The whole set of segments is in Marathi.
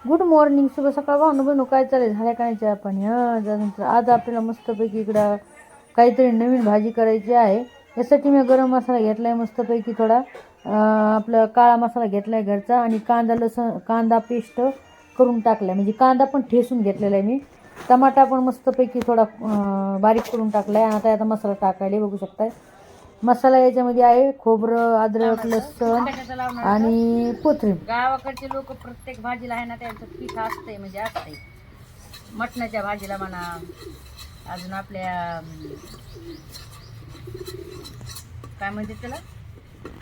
गुड मॉर्निंग, शुभ सकाळ भावना बनू. काय चालेल, झाल्या का नाही चहा पाणी? त्यानंतर आज आपल्याला मस्तपैकी इकडं काहीतरी नवीन भाजी करायची आहे. यासाठी मी गरम मसाला घेतला आहे मस्तपैकी थोडा, आपला काळा मसाला घेतला आहे घरचा, आणि कांदा पेस्ट करून टाकला, म्हणजे कांदा पण ठेसून घेतलेला आहे मी. टमाटा पण मस्तपैकी थोडा बारीक करून टाकला आहे. आता मसाला टाकायला बघू शकताय. मसाला याच्यामध्ये आहे खोबरं, अद्रक, लसूण आणि कोथिंबीर. गावाकडचे लोक प्रत्येक भाजीला आहे ना त्यांचं पीठ असतंय, म्हणजे असतंय. मटणाच्या भाजीला म्हणा, अजून आपल्या काय म्हणते त्याला,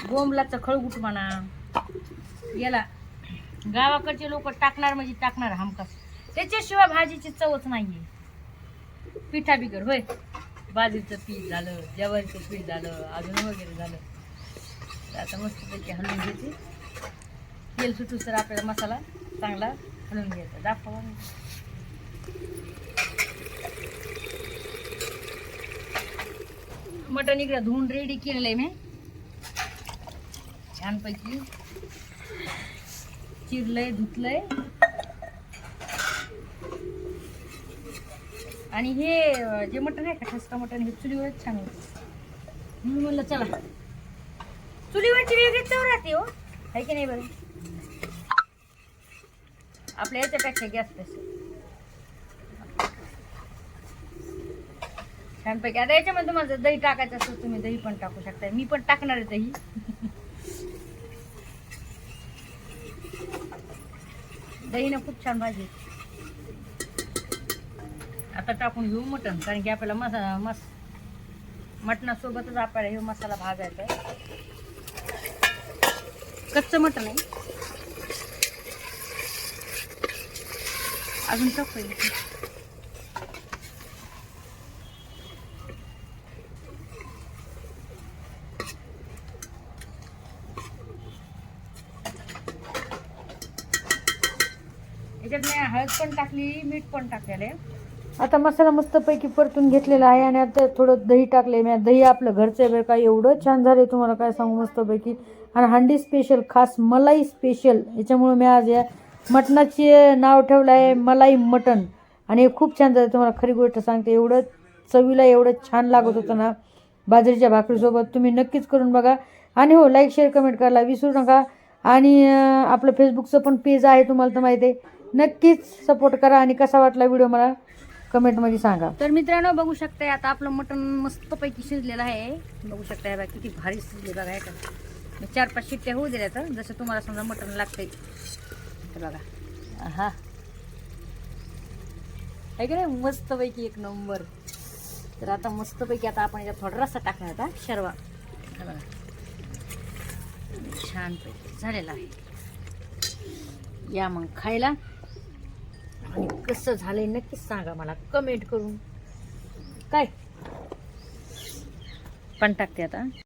बोंबलाचं खळगुट म्हणा, याला गावाकडचे लोक टाकणार म्हणजे टाकणार हमखास. त्याच्याशिवाय भाजीची चवच नाहीये. पिठा बिगर होय, बाजरीचं पीठ झालं, ज्वारीचं पीठ झालं, अजून वगैरे झालं. तर आता मस्तपैकी हलवून घ्यायची. तेल सुटू तर आपल्याला मसाला चांगला हलवून घ्यायचा. दाखवा, मटण इकडे धुवून रेडी केलेलं आहे मी छानपैकी. चिरलंय, धुतलंय. आणि हे जे मटण आहे का, ठसका मटण, हे चुलीवरच छान होतं. म्हणून म्हणलं चला, चुलीवरची वेगळी चव राहते हो, आहे की नाही बरं? आपल्या याच्यापेक्षा गॅस पेक्षा छानपैकी. आता याच्यामध्ये तुम्हाला दही टाकायचं असेल तुम्ही दही पण टाकू शकता. मी पण टाकणार आहे दही. दहीनं खूप छान भाजी. आता टाकून घेऊ मटण, कारण की आपल्याला मटणासोबतच आपल्याला हे मसाला भाजायचा आहे. कच्चं मटण आहे, अजून टाकू. याच्यात मी हळद पण टाकली, मीठ पण टाकलेलं आहे. आता मसाला मस्तपैकी परतून घेतलेला आहे, आणि आता थोडं दही टाकले मी. दही आपलं घरचं आहे बरं का, एवढं छान झालं तुम्हाला काय सांगू मस्तपैकी. आणि हंडी स्पेशल, खास मलाई स्पेशल. याच्यामुळे मी आज या मटणाचे नाव ठेवलं आहे मलाई मटण. आणि हे खूप छान झालं, तुम्हाला खरी गोष्ट सांगते. एवढं चवीला एवढं छान लागत होतं ना बाजरीच्या भाकरीसोबत. तुम्ही नक्कीच करून बघा. आणि हो, लाईक शेअर कमेंट करायला विसरू नका. आणि आपलं फेसबुकचं पण पेज आहे, तुम्हाला तर माहिती आहे. नक्कीच सपोर्ट करा. आणि कसा वाटला व्हिडिओ मला कमेंटमध्ये सांगा. तर मित्रांनो, बघू शकताय आता आपलं मटण मस्तपैकी शिजलेलं आहे. बघू शकताय बघा किती भारी शिजले बघा. का मी 4-5 शिट्ट्या होऊ दिल्या, तर जसं तुम्हाला समजा मटण लागतंय तर बघा. हा, आहे की नाही मस्तपैकी एक नंबर. तर आता मस्तपैकी आता आपण याच्यात थोडा रस्सा टाकणार आता शर्वा. बघा छानपैकी झालेला आहे. या मग खायला. आणि कसं झालंय नक्कीच सांगा मला कमेंट करून. काय पण टाकते आता.